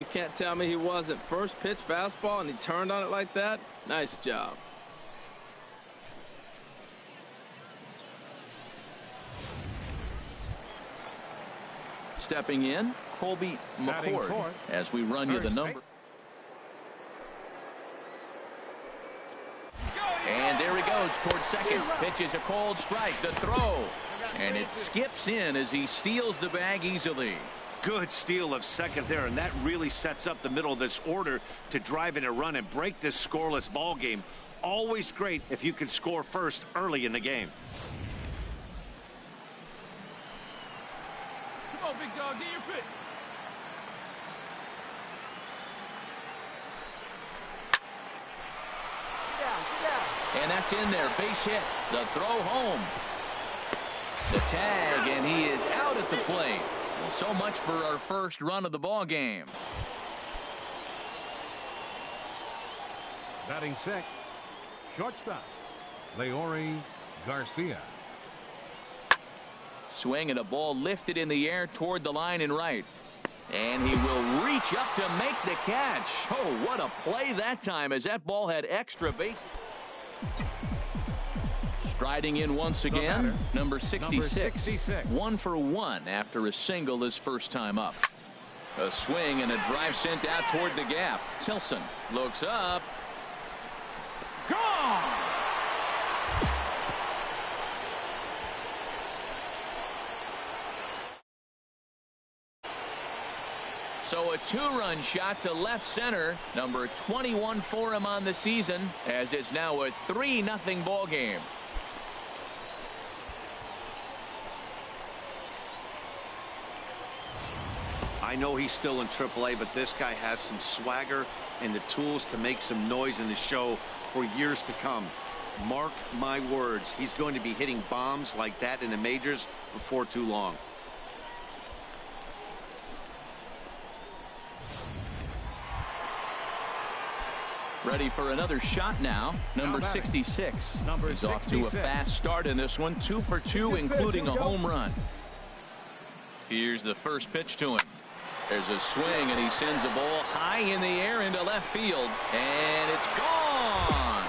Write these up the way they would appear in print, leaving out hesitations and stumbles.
You can't tell me he wasn't. First pitch fastball, and he turned on it like that. Nice job. Stepping in, Colby McCord, as we run you the number. And there he goes towards second. Pitches a cold strike. The throw. And it skips in as he steals the bag easily. Good steal of second there, and that really sets up the middle of this order to drive in a run and break this scoreless ball game. Always great if you can score first early in the game. Come on, big dog, get your pitch. And that's in there. Base hit. The throw home. The tag, and he is out at the plate. Well, so much for our first run of the ball game. Batting check. Shortstop, Leori Garcia. Swing and a ball lifted in the air toward the line and right. And he will reach up to make the catch. Oh, what a play that time as that ball had extra bases. Striding in once again, number 66. 1 for 1 after a single his first time up. A swing and a drive sent out toward the gap. Tilson looks up. Gone! So a two-run shot to left center, number 21 for him on the season, as it's now a 3-0 ball game. I know he's still in AAA, but this guy has some swagger and the tools to make some noise in the show for years to come. Mark my words, he's going to be hitting bombs like that in the majors before too long. Ready for another shot now. Number 66. He's off to a fast start in this one. 2 for 2, including a home run. Here's the first pitch to him. There's a swing, and he sends a ball high in the air into left field. And it's gone.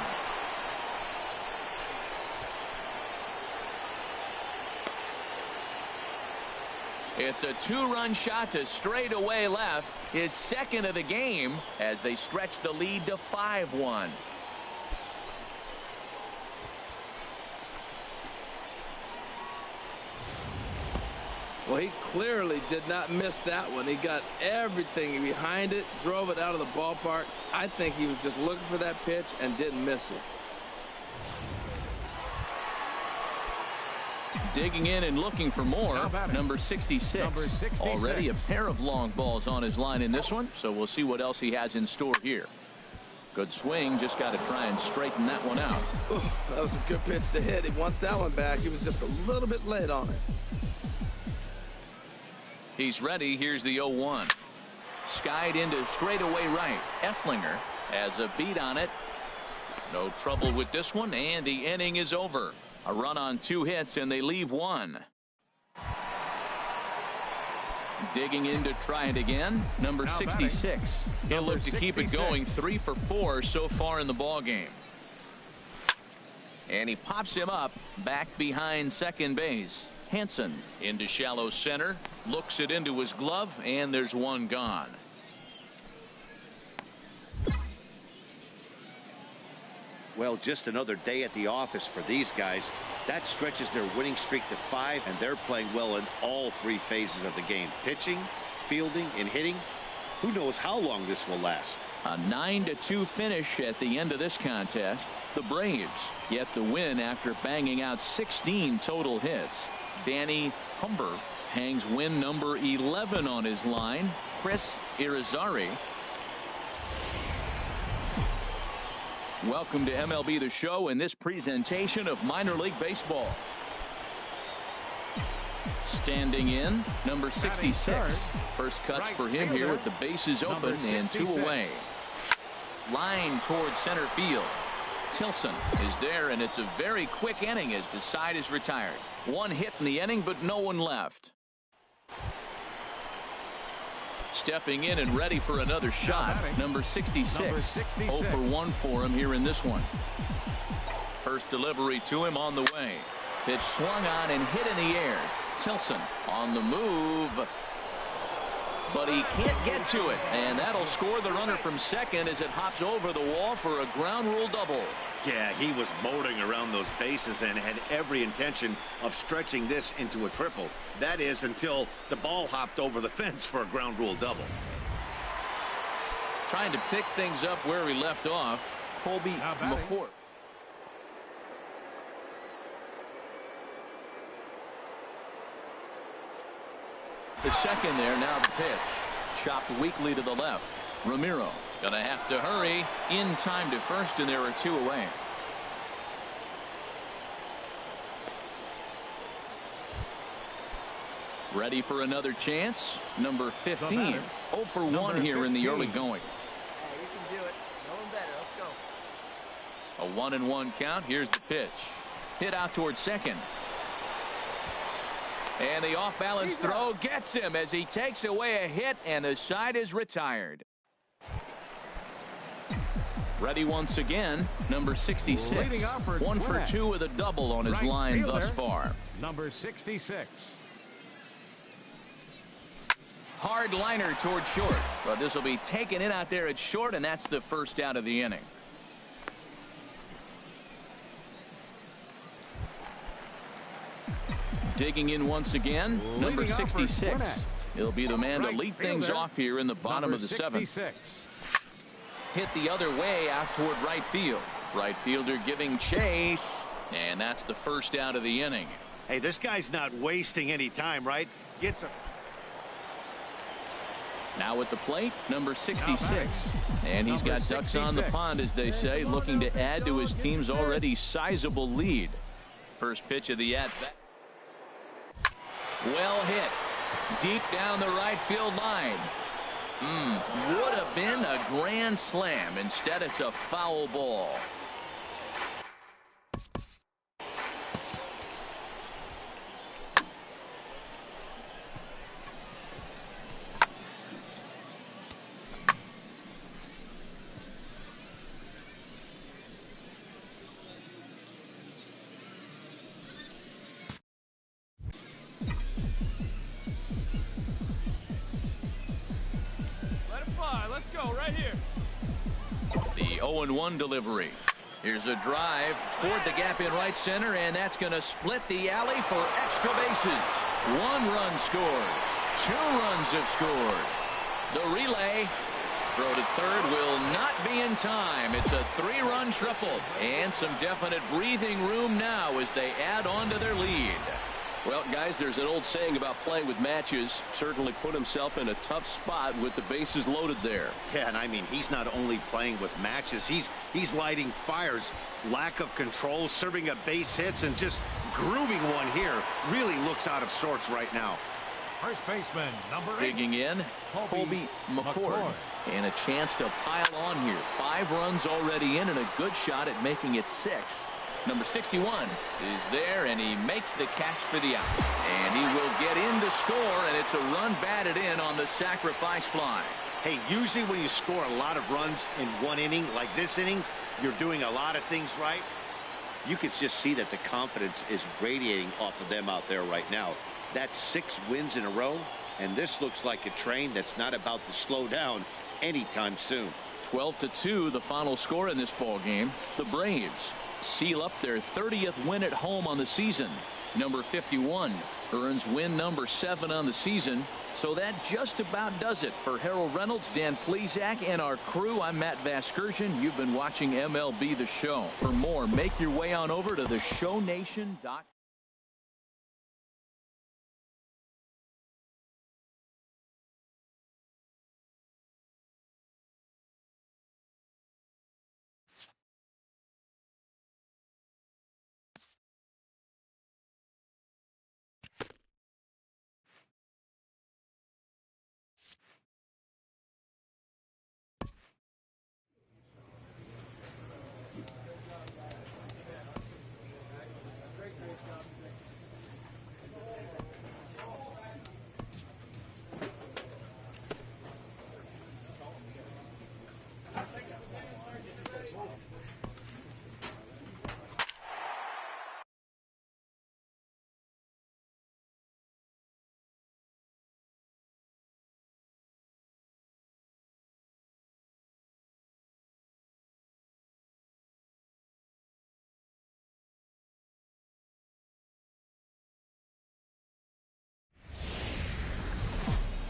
It's a two-run shot to straightaway left, his second of the game, as they stretch the lead to 5-1. Well, he clearly did not miss that one. He got everything behind it, drove it out of the ballpark. I think he was just looking for that pitch and didn't miss it. Digging in and looking for more, number 66. Already a pair of long balls on his line in this one, so we'll see what else he has in store here. Good swing, just got to try and straighten that one out. Ooh, that was a good pitch to hit. He wants that one back. He was just a little bit late on it. He's ready. Here's the 0-1. Skied into straightaway right. Esslinger has a beat on it. No trouble with this one, and the inning is over. A run on 2 hits, and they leave 1. Digging in to try it again, number 66. He'll look to keep it going. 3 for 4 so far in the ball game. And he pops him up back behind second base. Hansen into shallow center, looks it into his glove, and there's one gone. Well, just another day at the office for these guys. That stretches their winning streak to 5, and they're playing well in all 3 phases of the game. Pitching, fielding, and hitting. Who knows how long this will last? A 9-2 finish at the end of this contest. The Braves get the win after banging out 16 total hits. Danny Humber hangs win number 11 on his line. Chris Irizarry. Welcome to MLB The Show and this presentation of minor league baseball. Standing in, number 66. First cuts for him here with the bases open and 2 away. Line towards center field. Tilson is there, and it's a very quick inning as the side is retired. 1 hit in the inning, but no one left. Stepping in and ready for another shot, number 66. 0 for 1 for him here in this one. First delivery to him on the way. Pitch swung on and hit in the air. Tilson on the move, but he can't get to it, and that'll score the runner from second as it hops over the wall for a ground rule double. Yeah, he was motoring around those bases and had every intention of stretching this into a triple. That is until the ball hopped over the fence for a ground rule double. Trying to pick things up where we left off, Colby McCord. The second there, now the pitch. Chopped weakly to the left. Ramiro gonna have to hurry in time to first, and there are 2 away. Ready for another chance. Number 15. 0 for 1 here in the early going. Hey, you can do it. No one better. Let's go. A 1-1 count. Here's the pitch. Hit out towards second. And the off-balance throw gets him as he takes away a hit, and the side is retired. Ready once again, number 66. 1 for 2 with a double on his line thus far. Number 66. Hard liner toward short, but this will be taken in out there at short, and that's the first out of the inning. Digging in once again, number 66. He'll be the man to lead things off here in the bottom of the 7th. Hit the other way out toward right field. Right fielder giving chase, and that's the first out of the inning. Hey, this guy's not wasting any time, right? Gets a... Now at the plate, number 66. And he's got ducks on the pond, as they say, looking to add to his team's already sizable lead. First pitch of the at-bat. Well hit. Deep down the right field line. Would have been a grand slam. Instead, it's a foul ball. Let's go right here. The 0-1 delivery. Here's a drive toward the gap in right center, and that's going to split the alley for extra bases. 1 run scores. 2 runs have scored. The relay. Throw to third will not be in time. It's a 3-run triple, and some definite breathing room now as they add on to their lead. Well, guys, there's an old saying about playing with matches. Certainly put himself in a tough spot with the bases loaded there. Yeah, and I mean, he's not only playing with matches, he's lighting fires. Lack of control, serving up base hits, and just grooving one here. Really looks out of sorts right now. First baseman, number 8. Digging in, Colby McCord. And a chance to pile on here. 5 runs already in, and a good shot at making it 6. Number 61 is there, and he makes the catch for the out. And he will get in to score, and it's a run batted in on the sacrifice fly. Hey, usually when you score a lot of runs in one inning, like this inning, you're doing a lot of things right. You can just see that the confidence is radiating off of them out there right now. That's 6 wins in a row, and this looks like a train that's not about to slow down anytime soon. 12-2, the final score in this ball game. The Braves seal up their 30th win at home on the season. Number 51 earns win number 7 on the season. So that just about does it for Harold Reynolds, Dan Plesac, and our crew. I'm Matt Vasgersian. You've been watching MLB The Show. For more, make your way on over to theshownation.com.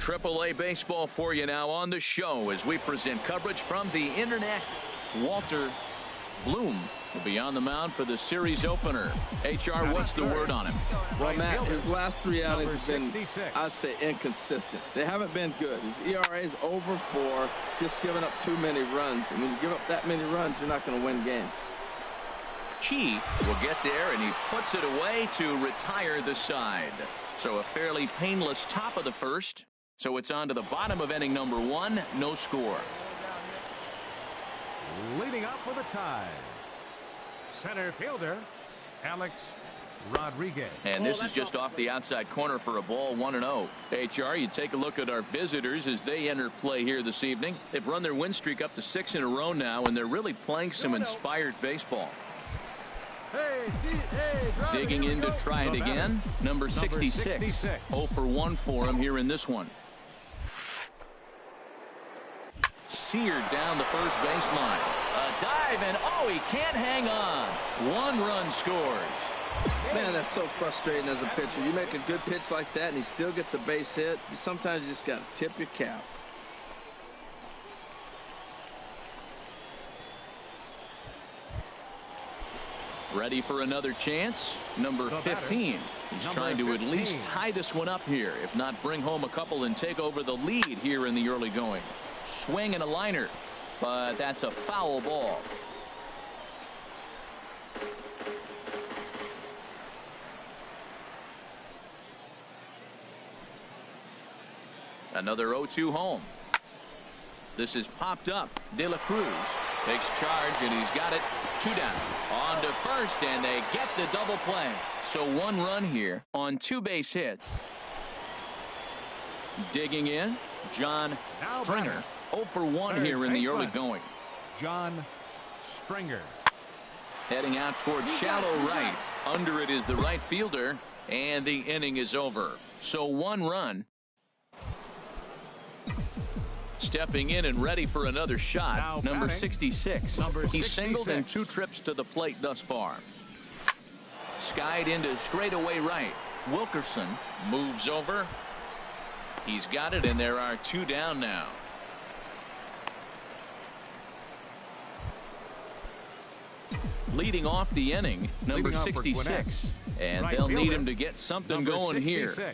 AAA baseball for you now on the show as we present coverage from the international. Walter Bloom will be on the mound for the series opener. HR, what's the word on him? Well, Matt, his last 3 outings have been, I'd say, inconsistent. They haven't been good. His ERA is over 4, just giving up too many runs. And when you give up that many runs, you're not going to win games. Chi will get there, and he puts it away to retire the side. So a fairly painless top of the first. So it's on to the bottom of inning number 1. No score. Leading up with a tie, center fielder Alex Rodriguez. And this is just off the outside corner for a ball, 1-0. HR, you take a look at our visitors as they enter play here this evening. They've run their win streak up to 6 in a row now, and they're really playing some inspired baseball. Digging in to try it again. Number 66. 0 for 1 for him here in this one. Seared down the first baseline. A dive, and oh, he can't hang on. 1 run scores. Man, that's so frustrating as a pitcher. You make a good pitch like that, and he still gets a base hit. Sometimes you just got to tip your cap. Ready for another chance. Number 15. He's trying to at least tie this one up here, if not bring home a couple and take over the lead here in the early going. Swing and a liner, but that's a foul ball. Another 0-2 home. This is popped up. De La Cruz takes charge, and he's got it. 2 down. On to first, and they get the double play. So 1 run here on 2 base hits. Digging in, John Springer. 0 for 1 here in the early going. John Springer. Heading out towards shallow right. Under it is the right fielder, and the inning is over. So 1 run. Stepping in and ready for another shot. Now number batting, 66. Number He's 66. singled in 2 trips to the plate thus far. Skied into straightaway right. Wilkerson moves over. He's got it, and there are 2 down now. Leading off the inning, number 66. And right they'll fielder, need him to get something going 66. here.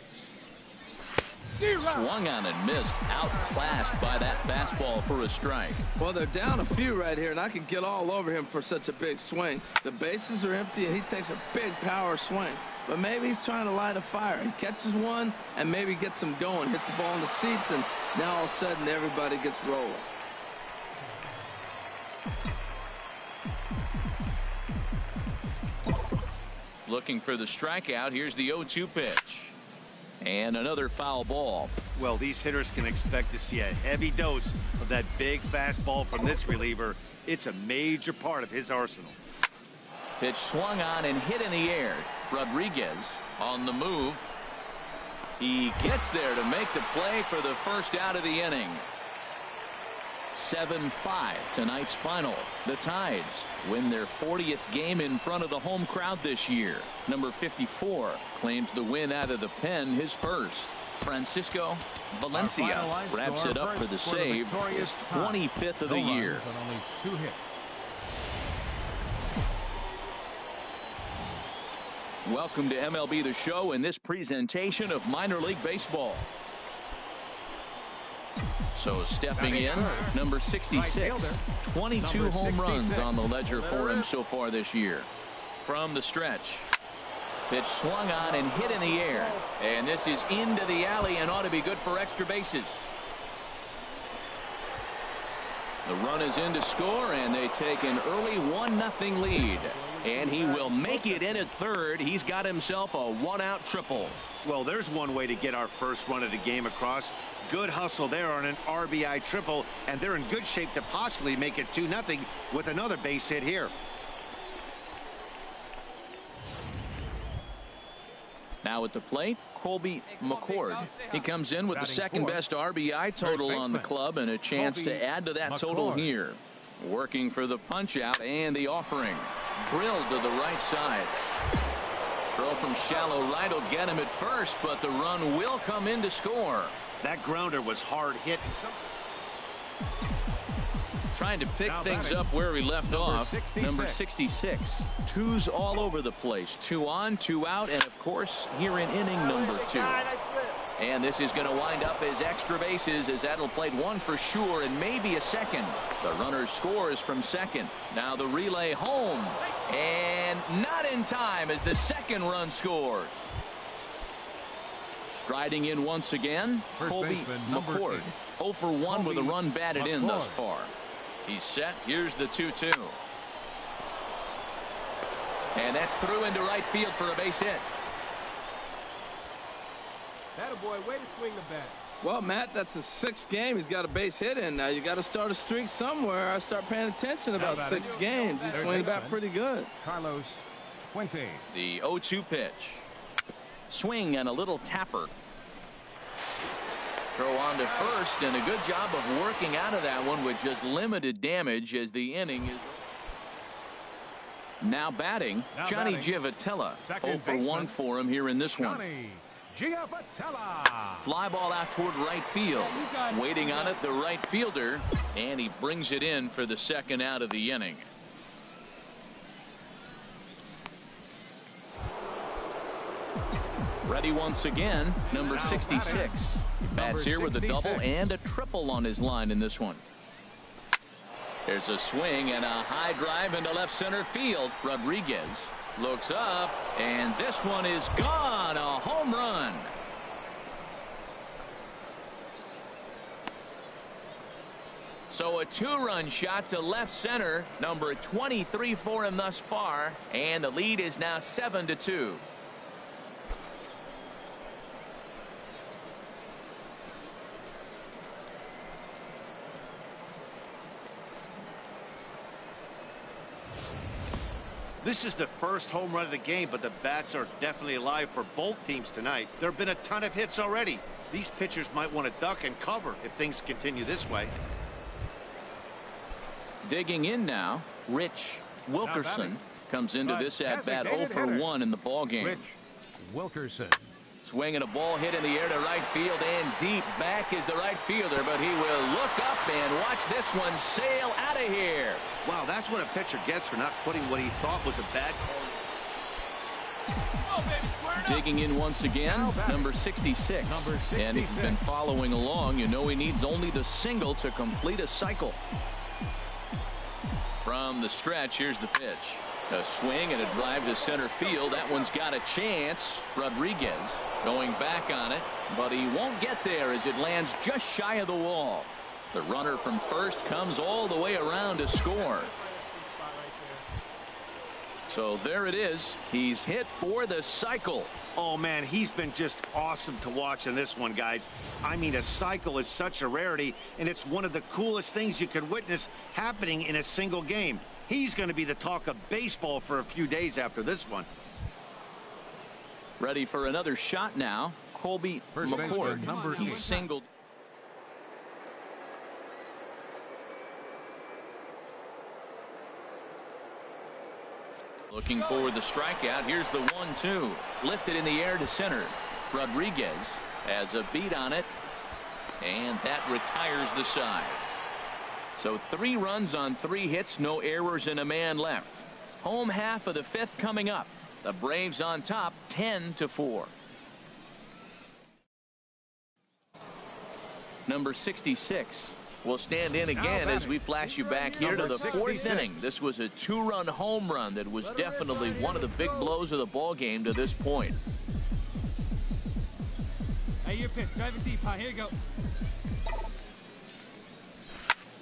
Swung on and missed. Outclassed by that fastball for a strike. Well, they're down a few right here, and I could get all over him for such a big swing. The bases are empty, and he takes a big power swing. But maybe he's trying to light a fire. He catches one and maybe gets him going. Hits the ball in the seats, and now all of a sudden everybody gets rolling. Looking for the strikeout. Here's the 0-2 pitch. And another foul ball. Well, these hitters can expect to see a heavy dose of that big fastball from this reliever. It's a major part of his arsenal. Pitch swung on and hit in the air. Rodriguez on the move. He gets there to make the play for the first out of the inning. 7-5 tonight's final. The Tides win their 40th game in front of the home crowd this year. Number 54 claims the win out of the pen, his first. Francisco Valencia wraps it up for the save, his 25th of the year. Only 2 hits. Welcome to MLB The Show in this presentation of minor league baseball. So stepping in, number 66, 22 home runs on the ledger for him so far this year. From the stretch, pitch swung on and hit in the air, and this is into the alley and ought to be good for extra bases. The run is in to score, and they take an early 1-0 lead. And he will make it in at third. He's got himself a 1-out triple. Well, there's one way to get our first run of the game across. Good hustle there on an RBI triple, and they're in good shape to possibly make it 2-0 with another base hit here. Now at the plate, Colby McCord. He comes in with the second best RBI total on the club and a chance to add to that total here. Working for the punch out and the offering. Drilled to the right side. Throw from shallow right will get him at first, but the run will come in to score. That grounder was hard hit. Trying to pick things up where we left off. Number 66. Twos all over the place. 2 on, 2 out, and of course here in inning number 2. And this is going to wind up as extra bases, as that'll play 1 for sure and maybe a second. The runner scores from second. Now the relay home, and not in time as the second run scores. Striding in once again, Colby McCord. 0 for 1 with a run batted in thus far. He's set. Here's the 2-2. And that's through into right field for a base hit. Attaboy, way to swing the bat. Well, Matt, that's the 6th game he's got a base hit in. Now you got to start a streak somewhere. I start paying attention about 6 games. He's swinging the bat pretty good. Carlos Fuentes. The 0-2 pitch. Swing and a little tapper. Throw on to first, and a good job of working out of that one with just limited damage as the inning is. Now batting, Johnny Giavotella. 0 for 1 for him here in this one. Giavotella. Fly ball out toward right field. Waiting on it, the right fielder, and he brings it in for the second out of the inning. Ready once again, number 66. Bats here with a double and a triple on his line in this one. There's a swing and a high drive into left center field. Rodriguez looks up, and this one is gone. A home run. So a 2-run shot to left center, number 23 for him thus far, and the lead is now 7-2. This is the first home run of the game, but the bats are definitely alive for both teams tonight. There have been a ton of hits already. These pitchers might want to duck and cover if things continue this way. Digging in now, Rich Wilkerson comes into this at-bat 0 for 1 in the ballgame. Rich Wilkerson. Swinging a ball hit in the air to right field, and deep back is the right fielder, but he will look up and watch this one sail out of here. Wow, that's what a pitcher gets for not putting what he thought was a bad call. Digging in once again, number 66. And he's been following along. You know he needs only the single to complete a cycle. From the stretch, here's the pitch. A swing and a drive to center field. That one's got a chance. Rodriguez going back on it, but he won't get there as it lands just shy of the wall. The runner from first comes all the way around to score. So there it is. He's hit for the cycle. Oh, man, he's been just awesome to watch in this one, guys. I mean, a cycle is such a rarity, and it's one of the coolest things you could witness happening in a single game. He's going to be the talk of baseball for a few days after this one. Ready for another shot now. Colby McCord. He's singled. Looking for the strikeout. Here's the 1-2. Lifted in the air to center. Rodriguez has a beat on it, and that retires the side. So 3 runs on 3 hits, no errors, and a man left. Home half of the 5th coming up. The Braves on top 10-4. Number 66 will stand in again as we flash you back here to the 4th inning. This was a 2-run home run that was definitely one of the big blows of the ball game to this point. Hey, you pitch. Drive it deep, Here you go.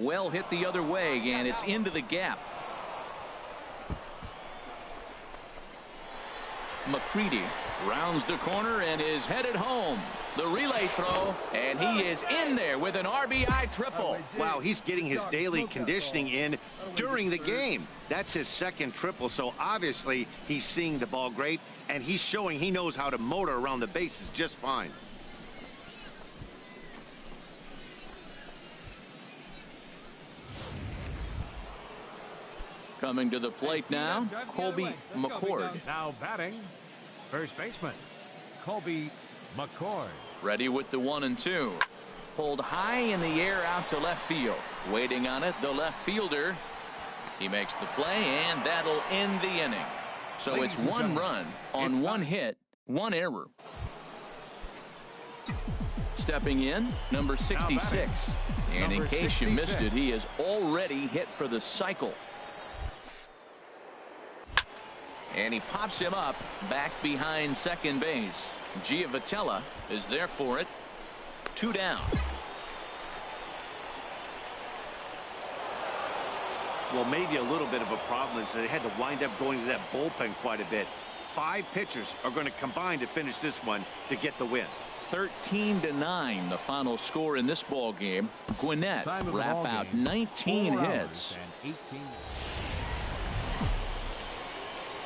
Well hit the other way, and it's into the gap. McCready rounds the corner and is headed home. The relay throw, and he is in there with an RBI triple. Wow, he's getting his daily conditioning in during the game. That's his 2nd triple, so obviously he's seeing the ball great, and he's showing he knows how to motor around the bases just fine. Coming to the plate now, Colby McCord. Now batting, first baseman, Colby McCord. Ready with the 1-2. pulled high in the air out to left field. Waiting on it, the left fielder. He makes the play, and that'll end the inning. So it's 1 run on 1 hit, 1 error. Stepping in, number 66. And in case you missed it, he has already hit for the cycle. And he pops him up back behind second base. Giavotella is there for it. 2 down. Well, maybe a little bit of a problem is they had to wind up going to that bullpen quite a bit. 5 pitchers are going to combine to finish this one to get the win. 13-9 the final score in this ball game. Gwinnett wrap out 19 hits.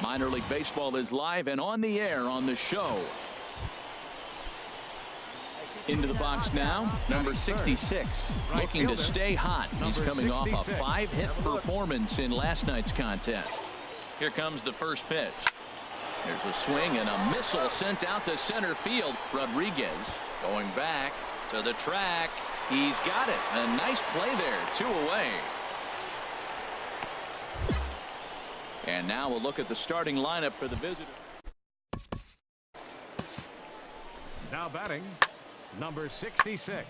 Minor League Baseball is live and on the air on the show. Into the box now, number 66, looking to stay hot. He's coming off a 5-hit performance in last night's contest. Here comes the first pitch. There's a swing and a missile sent out to center field. Rodriguez going back to the track. He's got it. A nice play there. 2 away. And now we'll look at the starting lineup for the visitor. Now batting, number 66.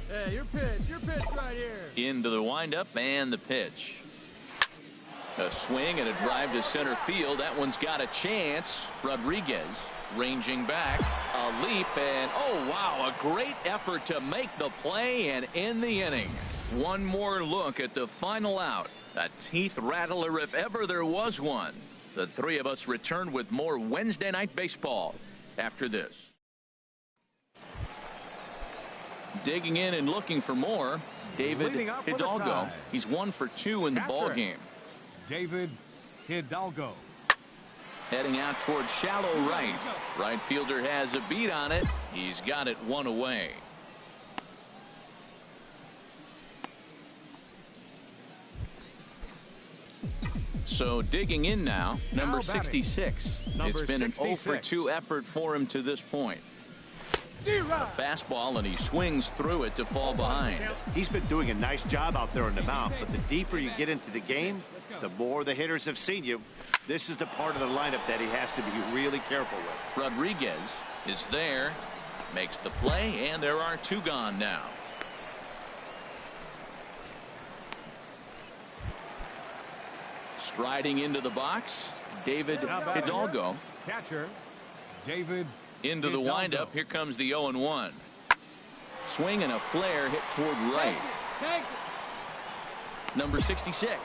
Hey, your pitch right here. Into the windup and the pitch. A swing and a drive to center field. That one's got a chance. Rodriguez ranging back. A leap and oh wow, a great effort to make the play and end the inning. One more look at the final out. A teeth rattler if ever there was one. The three of us return with more Wednesday Night Baseball after this. Digging in and looking for more, David Hidalgo. He's 1 for 2 in the ball game. David Hidalgo. Heading out towards shallow right. Right fielder has a beat on it. He's got it 1 away. So digging in now, number 66. It's been an 0 for 2 effort for him to this point. A fastball, and he swings through it to fall behind. He's been doing a nice job out there in the mound, but the deeper you get into the game, the more the hitters have seen you. This is the part of the lineup that he has to be really careful with. Rodriguez is there, makes the play, and there are 2 gone now. Striding into the box, David Hidalgo. Catcher, David into the windup. Here comes the 0-1. Swing and a flare hit toward right. Number 66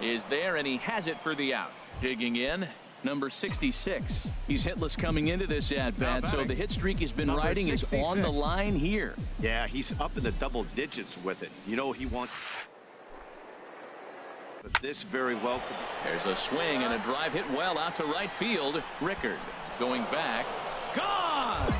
is there, and he has it for the out. Digging in, number 66. He's hitless coming into this at-bat, so the hit streak has been riding is on the line here. Yeah, he's up in the double digits with it. You know he wants. But this very well. There's a swing and a drive hit well out to right field. Rickard going back. Gone!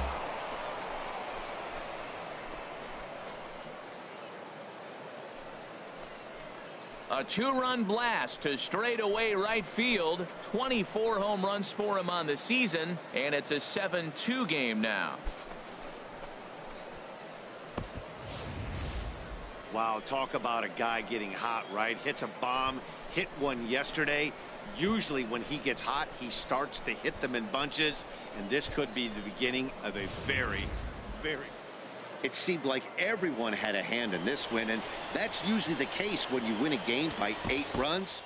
A 2-run blast to straightaway right field. 24 home runs for him on the season, and it's a 7-2 game now. Wow, talk about a guy getting hot, right? Hits a bomb, hit one yesterday. Usually when he gets hot, he starts to hit them in bunches, and this could be the beginning of a very. It seemed like everyone had a hand in this win, and that's usually the case when you win a game by 8 runs.